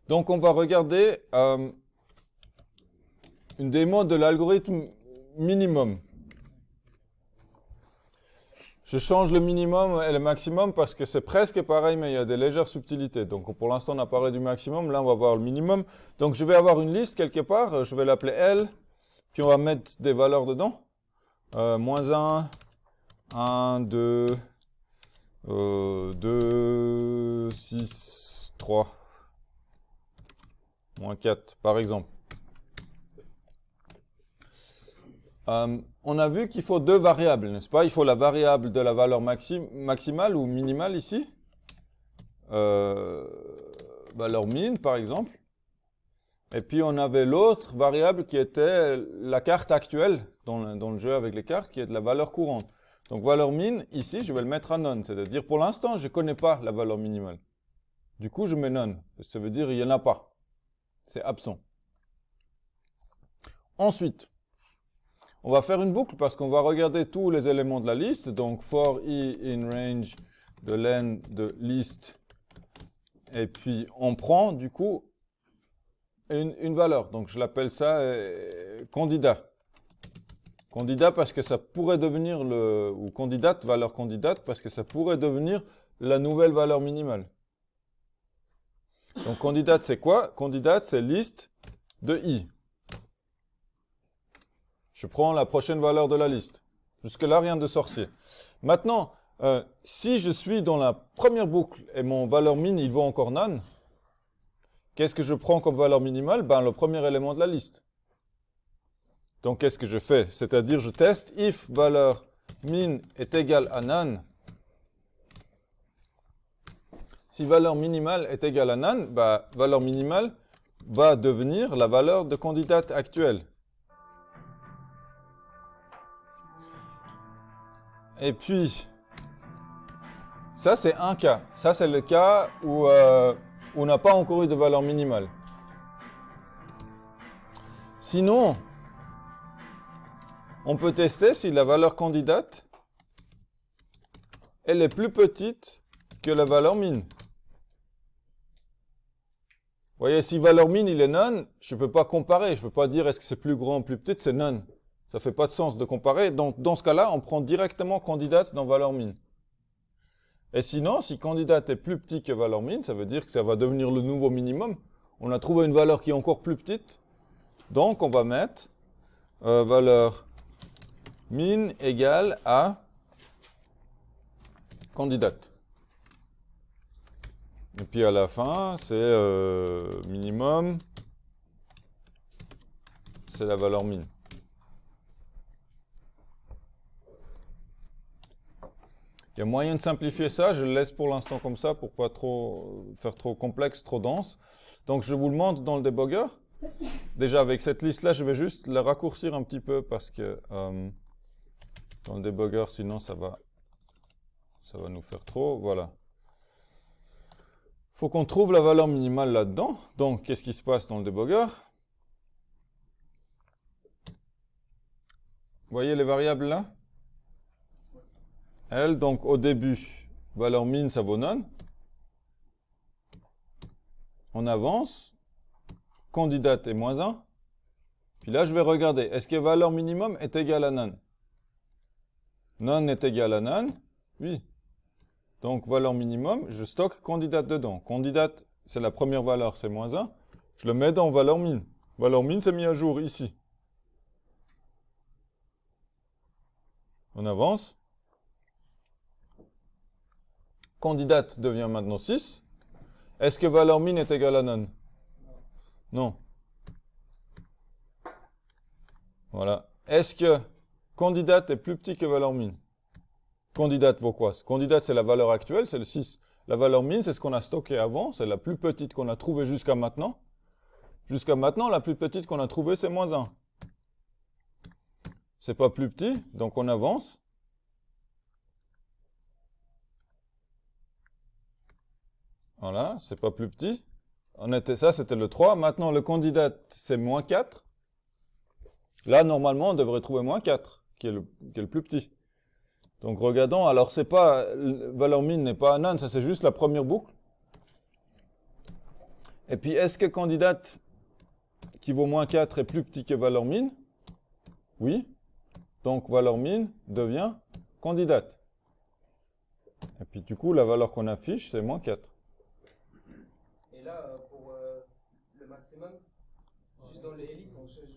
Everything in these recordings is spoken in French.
Donc, on va regarder une démo de l'algorithme minimum. Je change le minimum et le maximum parce que c'est presque pareil, mais il y a des légères subtilités. Donc, pour l'instant, on a parlé du maximum. Là, on va voir le minimum. Donc, je vais avoir une liste quelque part. Je vais l'appeler L. Puis, on va mettre des valeurs dedans. Moins 1, 1, 2, 2, 6, 3. Moins 4, par exemple. On a vu qu'il faut deux variables, n'est-ce pas? Il faut la variable de la valeur maximale ou minimale ici. Valeur min, par exemple. Et puis on avait l'autre variable qui était la carte actuelle dans le jeu avec les cartes, qui est de la valeur courante. Donc valeur min, ici, je vais le mettre à none. C'est-à-dire, pour l'instant, je ne connais pas la valeur minimale. Du coup, je mets none. Ça veut dire qu'il n'y en a pas. C'est absent. Ensuite, on va faire une boucle parce qu'on va regarder tous les éléments de la liste. Donc, for i in range de len de list. Et puis, on prend, du coup, une valeur. Donc, je l'appelle ça candidat. Candidat parce que ça pourrait devenir ou candidate, valeur candidate, parce que ça pourrait devenir la nouvelle valeur minimale. Donc, candidate, c'est quoi? Candidate, c'est liste de i. Je prends la prochaine valeur de la liste. Jusque-là, rien de sorcier. Maintenant, si je suis dans la première boucle et mon valeur min, il vaut encore none, qu'est-ce que je prends comme valeur minimale? Ben, le premier élément de la liste. Donc, qu'est-ce que je fais? C'est-à-dire, je teste if valeur min est égale à none. Si valeur minimale est égale à none, ben, valeur minimale va devenir la valeur de candidate actuelle. Et puis, ça c'est un cas. Ça c'est le cas où on n'a pas encore eu de valeur minimale. Sinon, on peut tester si la valeur candidate, elle est plus petite que la valeur min. Vous voyez, si valeur min il est none, je ne peux pas comparer. Je ne peux pas dire est-ce que c'est plus grand ou plus petit, c'est none. Ça ne fait pas de sens de comparer. Donc, dans ce cas-là, on prend directement candidate dans valeur min. Et sinon, si candidate est plus petit que valeur min, ça veut dire que ça va devenir le nouveau minimum. On a trouvé une valeur qui est encore plus petite. Donc, on va mettre valeur min égale à candidate. Et puis à la fin, c'est minimum, c'est la valeur min. Il y a moyen de simplifier ça, je le laisse pour l'instant comme ça pour pas trop faire trop complexe, trop dense. Donc je vous le montre dans le debugger. Déjà avec cette liste-là, je vais juste la raccourcir un petit peu parce que dans le debugger, sinon ça va nous faire trop. Voilà. Il faut qu'on trouve la valeur minimale là-dedans. Donc qu'est-ce qui se passe dans le debugger? Vous voyez les variables là? L, donc au début, valeur min, ça vaut none. On avance. Candidate est moins 1. Puis là, je vais regarder. Est-ce que valeur minimum est égale à none? None est égal à none? Oui. Donc, valeur minimum, je stocke candidate dedans. Candidate, c'est la première valeur, c'est moins 1. Je le mets dans valeur min. Valeur min, c'est mis à jour ici. On avance. Candidate devient maintenant 6. Est-ce que valeur min est égale à none? Non. Voilà. Est-ce que candidate est plus petit que valeur min? Candidate vaut quoi? Candidate, c'est la valeur actuelle, c'est le 6. La valeur min, c'est ce qu'on a stocké avant, c'est la plus petite qu'on a trouvée jusqu'à maintenant. Jusqu'à maintenant, la plus petite qu'on a trouvée, c'est moins 1. C'est pas plus petit, donc on avance. Voilà, c'est pas plus petit. Ça, c'était le 3. Maintenant, le candidat, c'est moins 4. Là, normalement, on devrait trouver moins 4, qui est le plus petit. Donc, regardons. Alors, c'est pas, valeur min n'est pas un none, ça c'est juste la première boucle. Et puis, est-ce que candidate qui vaut moins 4 est plus petit que valeur min? Oui. Donc, valeur min devient candidate. Et puis, du coup, la valeur qu'on affiche, c'est moins 4. Et là, pour le maximum, juste dans les elifs, on change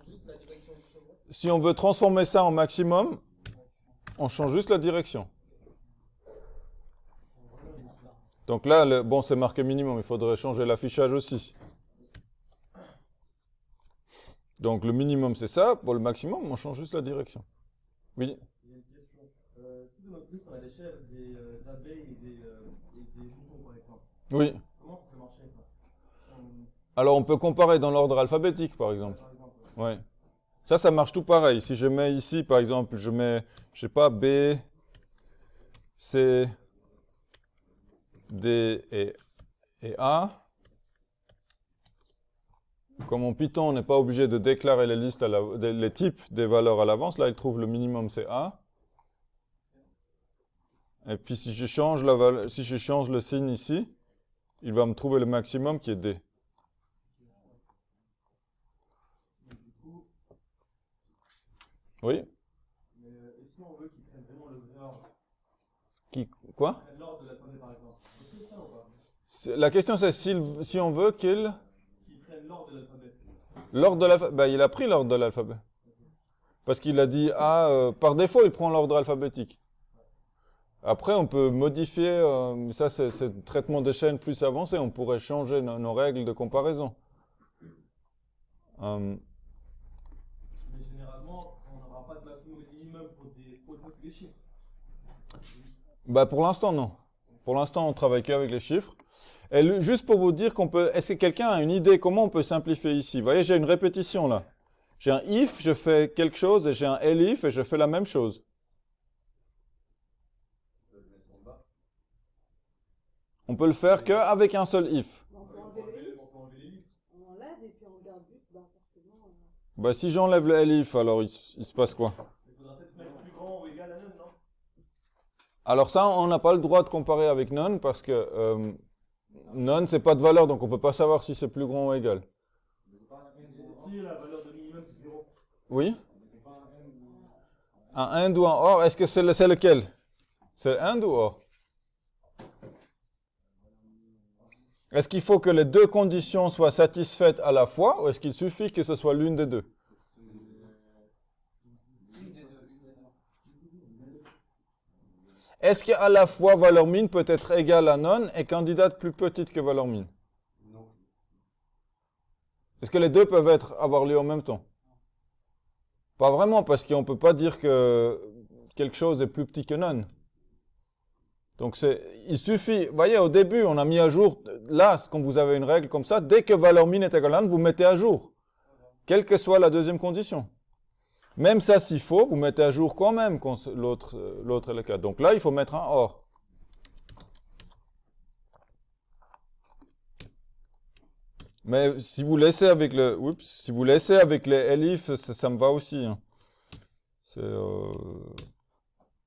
juste la direction du chemin. Si on veut transformer ça en maximum, on change juste la direction. Donc là, bon, c'est marqué minimum, il faudrait changer l'affichage aussi. Donc le minimum, c'est ça. Pour le maximum, on change juste la direction. Oui. Il y a une question. Si dans notre liste, on a des chèvres, des abeilles et des moutons, par exemple, Oui. comment ça peut marcher ça? Alors on peut comparer dans l'ordre alphabétique, par exemple. Par exemple, Ouais. Ça marche tout pareil. Si je mets ici, par exemple, je mets, je sais pas, B, C, D et A. Comme en Python, on n'est pas obligé de déclarer les listes, les types des valeurs à l'avance. Là, il trouve le minimum, c'est A. Et puis si je change le signe ici, il va me trouver le maximum qui est D. du coup, Oui. et si on veut qu'ils prennent vraiment le vrai ordre, Quoi? qu'ils prennent l'ordre de l'alphabet, par exemple, c'est ça ou pas? La question c'est si on veut qu'il... Qu'ils prennent l'ordre de l'alphabet. L'ordre de l'alphabet, ben, il a pris l'ordre de l'alphabet. Parce qu'il a dit A, par défaut, il prend l'ordre alphabétique. Après, on peut modifier, ça c'est le traitement des chaînes plus avancé, on pourrait changer nos règles de comparaison. Mais généralement, on n'aura pas de maximum et de minimum pour autre chose que des chiffres. Bah pour l'instant, non. Pour l'instant, on travaille qu'avec les chiffres. Et juste pour vous dire qu'on peut... Est-ce que quelqu'un a une idée comment on peut simplifier ici? Vous voyez, j'ai une répétition là. J'ai un if, je fais quelque chose, et j'ai un elif, et je fais la même chose. On peut le faire qu'avec un seul if. On peut enlever le if, On peut enlever les livres. on enlève et puis on garde juste, ben forcément. Bah si j'enlève le elif, alors il se passe quoi? Il faudra peut-être mettre plus grand ou égal à none, non? Alors ça, on n'a pas le droit de comparer avec none, parce que none, c'est pas de valeur, donc on peut pas savoir si c'est plus grand ou égal. Si la valeur de minimum c'est 0. Oui? Un and ou un or, est-ce que c'est lequel? C'est and ou or? Est-ce qu'il faut que les deux conditions soient satisfaites à la fois, ou est-ce qu'il suffit que ce soit l'une des deux? Est-ce qu'à la fois valeur min peut être égale à none et candidate plus petite que valeur min? Non. Est-ce que les deux peuvent avoir lieu en même temps? Pas vraiment, parce qu'on ne peut pas dire que quelque chose est plus petit que none. Donc il suffit, vous voyez, au début, on a mis à jour, là, quand vous avez une règle comme ça, dès que valeur min est égale à none, vous mettez à jour, quelle que soit la deuxième condition. Même ça, s'il faut, vous mettez à jour quand même quand l'autre est le cas. Donc là, il faut mettre un or. Mais si vous laissez avec les elif, ça me va aussi. Hein.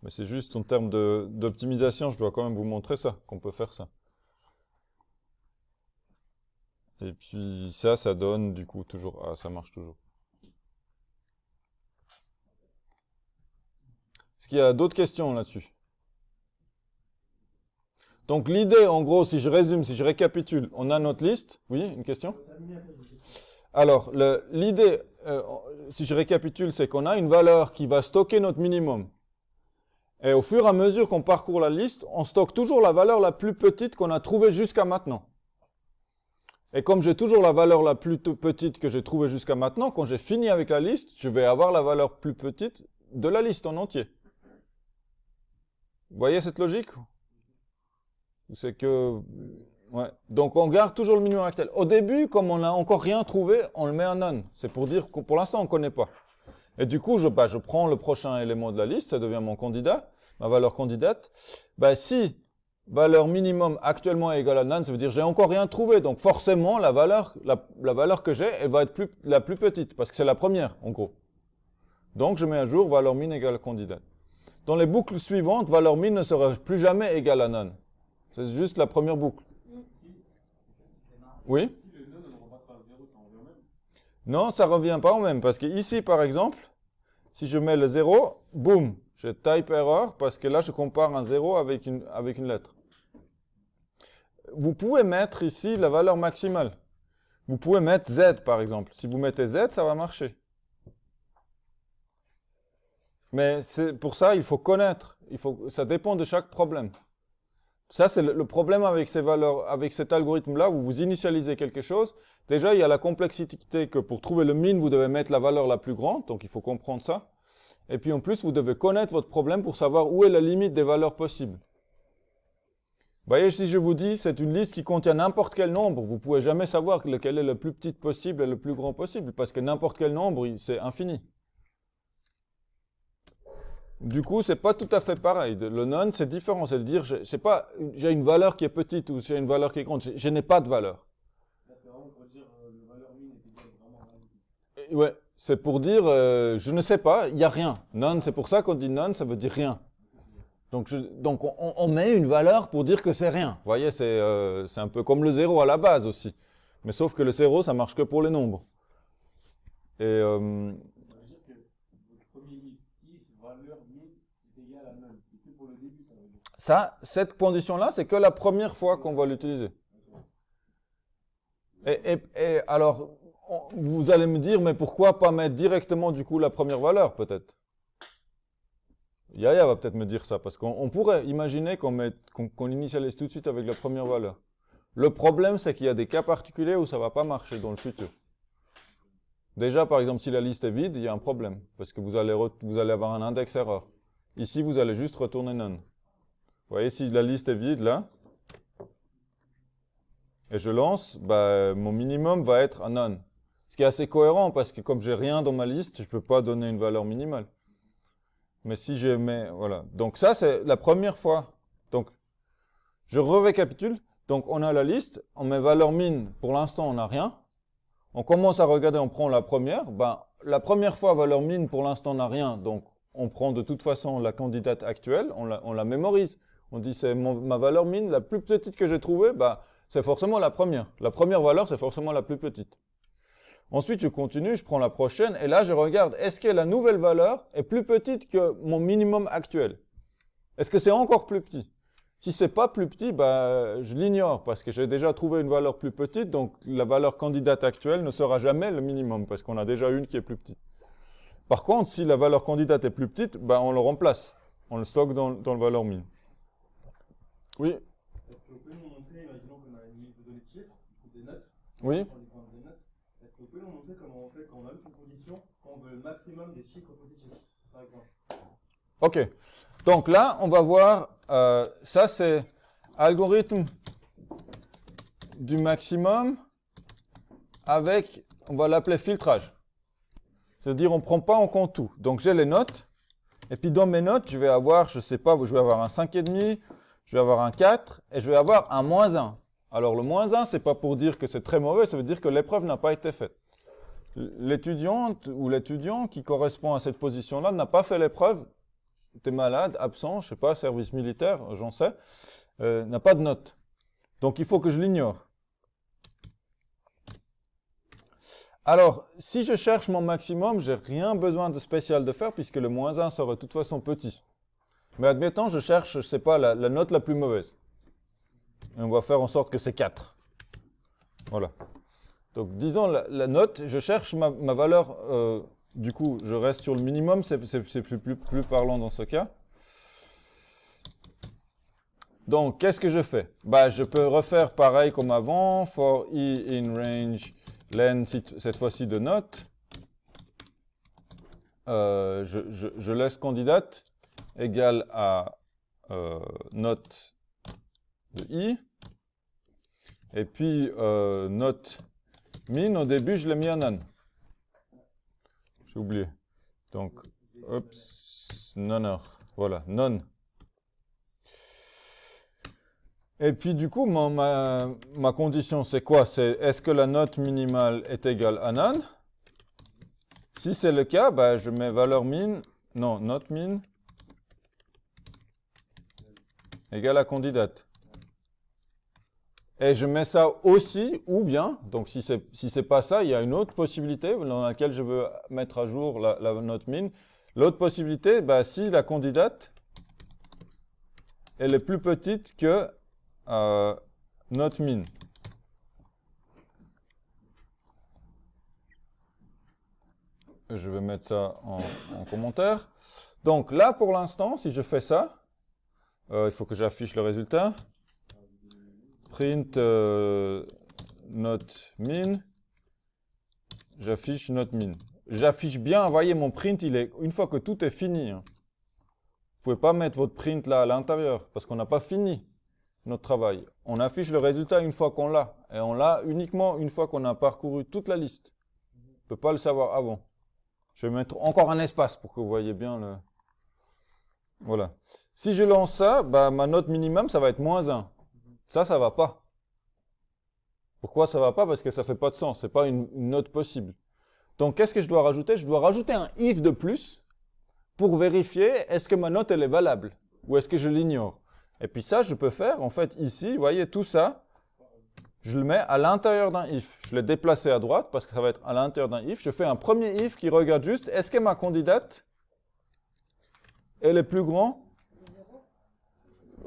Mais c'est juste en termes d'optimisation, je dois quand même vous montrer ça, qu'on peut faire ça. Et puis ça donne du coup toujours... Ah, ça marche toujours. Est-ce qu'il y a d'autres questions là-dessus? Donc l'idée, en gros, si je résume, si je récapitule, on a notre liste. Oui, une question? Alors, l'idée, si je récapitule, c'est qu'on a une valeur qui va stocker notre minimum. Et au fur et à mesure qu'on parcourt la liste, on stocke toujours la valeur la plus petite qu'on a trouvée jusqu'à maintenant. Et comme j'ai toujours la valeur la plus petite que j'ai trouvée jusqu'à maintenant, quand j'ai fini avec la liste, je vais avoir la valeur plus petite de la liste en entier. Vous voyez cette logique? C'est que... Ouais. Donc on garde toujours le minimum actuel. Au début, comme on n'a encore rien trouvé, on le met en none. C'est pour dire que pour l'instant, on ne connaît pas. Et du coup, je prends le prochain élément de la liste, ça devient mon candidat, ma valeur candidate. Si valeur minimum actuellement est égale à none, ça veut dire que j'ai encore rien trouvé. Donc forcément, la valeur que j'ai, elle va être la plus petite, parce que c'est la première, en gros. Donc je mets à jour valeur min égale à candidate. Dans les boucles suivantes, valeur min ne sera plus jamais égale à none. C'est juste la première boucle. Oui? Si le none, on le repasse par 0, ça revient au même. Non, ça revient pas au même. Parce que ici, par exemple, si je mets le 0, boum, je type error parce que là, je compare un 0 avec une lettre. Vous pouvez mettre ici la valeur maximale. Vous pouvez mettre Z, par exemple. Si vous mettez Z, ça va marcher. Mais pour ça, il faut connaître. Ça dépend de chaque problème. Ça, c'est le problème avec ces valeurs, avec cet algorithme-là, où vous initialisez quelque chose. Déjà, il y a la complexité que pour trouver le min, vous devez mettre la valeur la plus grande. Donc, il faut comprendre ça. Et puis, en plus, vous devez connaître votre problème pour savoir où est la limite des valeurs possibles. Vous voyez, si je vous dis, c'est une liste qui contient n'importe quel nombre, vous ne pouvez jamais savoir lequel est le plus petit possible et le plus grand possible, parce que n'importe quel nombre, c'est infini. Du coup, c'est pas tout à fait pareil. Le none, c'est différent. C'est de dire, c'est pas, j'ai une valeur qui est petite ou j'ai une valeur qui est grande. Je n'ai pas de valeur. Là, c'est vraiment pour dire la valeur min est égale vraiment à rien du tout. Ouais, c'est pour dire, je ne sais pas, il n'y a rien. None, c'est pour ça qu'on dit none, ça veut dire rien. Donc on met une valeur pour dire que c'est rien. Vous voyez, c'est un peu comme le 0 à la base aussi. Mais sauf que le 0, ça marche que pour les nombres. Et Ça veut dire que votre premier if valeur min est égale à none. C'est que pour le début, ça veut dire. ça, cette condition-là, c'est que la première fois qu'on va l'utiliser. Et alors, vous allez me dire, mais pourquoi pas mettre directement du coup la première valeur, peut-être? Yaya va peut-être me dire ça, parce qu'on pourrait imaginer qu'on initialise tout de suite avec la première valeur. Le problème, c'est qu'il y a des cas particuliers où ça ne va pas marcher dans le futur. Déjà, par exemple, si la liste est vide, il y a un problème, parce que vous allez avoir un index erreur. Ici, vous allez juste retourner none. Vous voyez, si la liste est vide, là, et je lance, bah, mon minimum va être un none. Ce qui est assez cohérent, parce que comme j'ai rien dans ma liste, je ne peux pas donner une valeur minimale. Mais si je mets, voilà. Donc ça, c'est la première fois. Donc, je récapitule. Donc, on a la liste, on met valeur min, pour l'instant, on n'a rien. On commence à regarder, on prend la première. Ben, la première fois, valeur min, pour l'instant, on n'a rien. Donc, on prend de toute façon la candidate actuelle, on la mémorise. On dit, c'est ma valeur min, la plus petite que j'ai trouvée, ben, c'est forcément la première. La première valeur, c'est forcément la plus petite. Ensuite, je continue, je prends la prochaine, et là, je regarde, est-ce que la nouvelle valeur est plus petite que mon minimum actuel? Est-ce que c'est encore plus petit? Si c'est pas plus petit, bah, je l'ignore, parce que j'ai déjà trouvé une valeur plus petite, donc la valeur candidate actuelle ne sera jamais le minimum, parce qu'on a déjà une qui est plus petite. Par contre, si la valeur candidate est plus petite, bah, on le remplace. On le stocke dans le valeur min. Oui? Est-ce que vous pouvez nous montrer, imaginons qu'on a une liste de données de chiffres, des notes, Oui? on les prend des notes. Est-ce que vous pouvez nous montrer comment on fait quand on a eu cette condition, quand on veut le maximum des chiffres positifs, par exemple? Ok. Donc là, on va voir, ça c'est algorithme du maximum avec, on va l'appeler filtrage. C'est-à-dire, on ne prend pas en compte tout. Donc j'ai les notes, et puis dans mes notes, je vais avoir, je ne sais pas, je vais avoir un 5,5, je vais avoir un 4, et je vais avoir un -1. Alors le -1, ce n'est pas pour dire que c'est très mauvais, ça veut dire que l'épreuve n'a pas été faite. L'étudiante ou l'étudiant qui correspond à cette position-là n'a pas fait l'épreuve, t'es malade, absent, je sais pas, service militaire, j'en sais, n'a pas de note. Donc il faut que je l'ignore. Alors, si je cherche mon maximum, j'ai rien besoin de spécial de faire puisque le -1 sera de toute façon petit. Mais admettons, je cherche, je sais pas, la note la plus mauvaise. Et on va faire en sorte que c'est 4. Voilà. Donc disons la note, je cherche ma valeur, du coup je reste sur le minimum, c'est plus parlant dans ce cas. Donc qu'est-ce que je fais? Bah, je peux refaire pareil comme avant, for i in range len, cette fois-ci de note. Je laisse candidate égale à note de i. Et puis note min, au début, je l'ai mis en none. J'ai oublié. Donc, oups, nonner. Voilà, none. Et puis, du coup, ma condition, c'est quoi? C'est est-ce que la note minimale est égale à none? Si c'est le cas, bah, je mets valeur min, non, note min égale à candidate. Et je mets ça aussi, ou bien, donc si c'est pas ça, il y a une autre possibilité dans laquelle je veux mettre à jour la note min. L'autre possibilité, bah, si la candidate, elle est plus petite que note min. Je vais mettre ça en commentaire. Donc là, pour l'instant, si je fais ça, il faut que j'affiche le résultat. Print note min. J'affiche note min. J'affiche bien, vous voyez, mon print, une fois que tout est fini. Hein. Vous ne pouvez pas mettre votre print là à l'intérieur, parce qu'on n'a pas fini notre travail. On affiche le résultat une fois qu'on l'a. Et on l'a uniquement une fois qu'on a parcouru toute la liste. On ne peut pas le savoir avant. Je vais mettre encore un espace pour que vous voyez bien le... Voilà. Si je lance ça, bah, ma note minimum, ça va être -1. Ça ne va pas. Pourquoi ça ne va pas? Parce que ça ne fait pas de sens. Ce n'est pas une note possible. Donc, qu'est-ce que je dois rajouter? Je dois rajouter un if de plus pour vérifier est-ce que ma note, elle est valable ou est-ce que je l'ignore. Et puis ça, je peux faire, en fait, ici, vous voyez, tout ça, je le mets à l'intérieur d'un if. Je l'ai déplacé à droite parce que ça va être à l'intérieur d'un if. Je fais un premier if qui regarde juste, est-ce que ma candidate, elle est plus grande?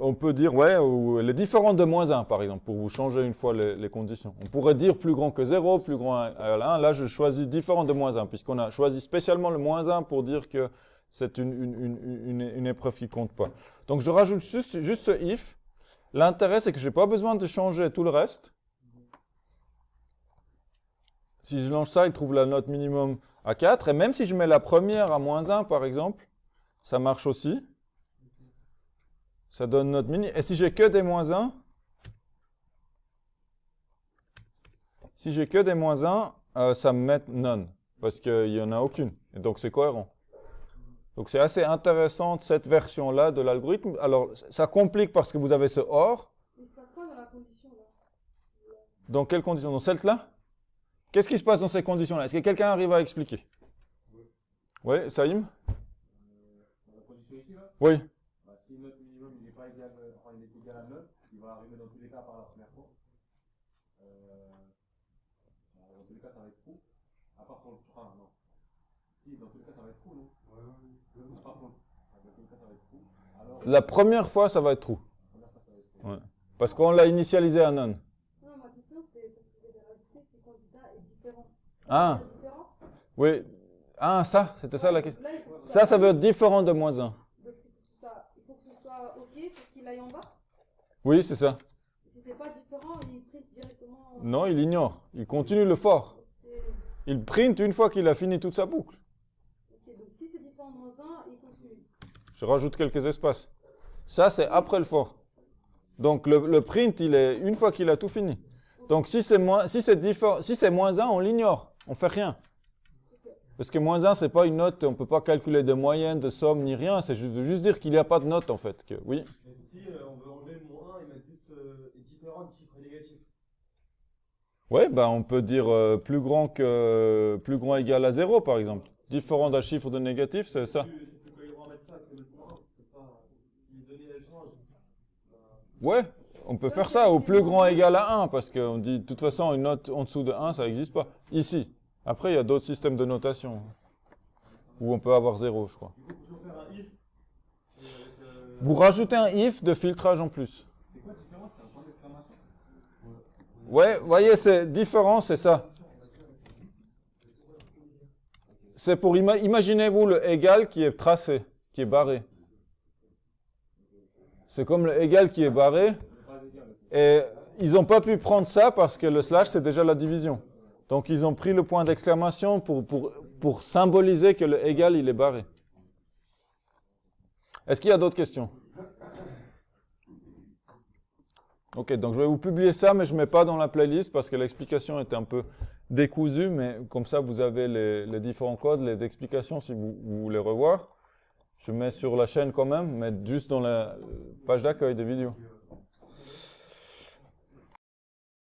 On peut dire, ouais, ou elle est différente de -1, par exemple, pour vous changer une fois les conditions. On pourrait dire plus grand que 0, plus grand égal à 1. Là, je choisis différent de -1, puisqu'on a choisi spécialement le -1 pour dire que c'est une épreuve qui ne compte pas. Donc, je rajoute juste ce if. L'intérêt, c'est que je n'ai pas besoin de changer tout le reste. Si je lance ça, il trouve la note minimum à 4. Et même si je mets la première à -1, par exemple, ça marche aussi. Ça donne note mini. Et si j'ai que des -1, ça me met none. Parce qu'il n'y en a aucune. Et donc, c'est cohérent. Donc, c'est assez intéressant cette version-là de l'algorithme. Alors, ça complique parce que vous avez ce OR. Il se passe quoi dans la condition là? Dans quelles conditions? Dans celle-là? Qu'est-ce qui se passe dans ces conditions-là? Est-ce que quelqu'un arrive à expliquer? Oui, Saïm? Dans la condition ici, là, Oui. bah, si notre minimum il n'est pas égal, enfin, il est égal à 9, il va arriver dans tous les cas par la première fois. Dans tous les cas, ça va être faux. À part pour le. Enfin, non. Si, dans tous les cas, ça va être faux, non? À part pour. Dans tous les cas, ça va être faux. Alors, La première fois, ça va être true. la première fois, ça va être faux. Ouais. Parce qu'on l'a initialisé à none. Non, ma question c'est parce que vous avez rajouté si le candidat est différent. Ah. C'est différent? Oui. Ah, ça, c'était ça la question. Là, il faut que Ça veut être différent de -1. Donc il faut que ce soit OK pour qu'il aille en bas. Oui, c'est ça. Si c'est pas différent, il print directement. Non, il ignore. Il continue le for. Et- Il print une fois qu'il a fini toute sa boucle. Ok, donc si c'est différent de -1, il continue. Je rajoute quelques espaces. Ça, c'est après le for. Donc, le print, il est une fois qu'il a tout fini. Donc, si c'est -1, on l'ignore. On fait rien. Parce que -1, c'est pas une note. On peut pas calculer de moyenne, de somme, ni rien. C'est juste dire qu'il n'y a pas de note, en fait. Que, oui. Mais si on veut enlever le -1 et mettre juste différent du chiffre négatif. Ouais, bah, on peut dire plus grand égal à 0, par exemple. Différent d'un chiffre de négatif, c'est ça. C'est plus cohérent à mettre ça que le -1. C'est pas. Si les données elles changent. Ouais, on peut faire ça au plus grand égal à 1, parce qu'on dit, de toute façon, une note en dessous de 1, ça n'existe pas. Ici. Après, il y a d'autres systèmes de notation, où on peut avoir 0, je crois. Il faut toujours faire un if. Et avec, Vous rajoutez un if de filtrage en plus. C'est quoi la différence? C'est un point d'exclamation? Ouais, vous voyez, c'est différent, c'est ça. C'est pour, imaginez-vous le égal qui est tracé, qui est barré. C'est comme le égal qui est barré. Et ils n'ont pas pu prendre ça parce que le slash, c'est déjà la division. Donc, ils ont pris le point d'exclamation pour symboliser que le égal, il est barré. Est-ce qu'il y a d'autres questions? Ok, donc je vais vous publier ça, mais je ne mets pas dans la playlist parce que l'explication était un peu décousue, mais comme ça, vous avez les différents codes, les explications si vous voulez revoir. Je mets sur la chaîne quand même, mais juste dans la page d'accueil des vidéos.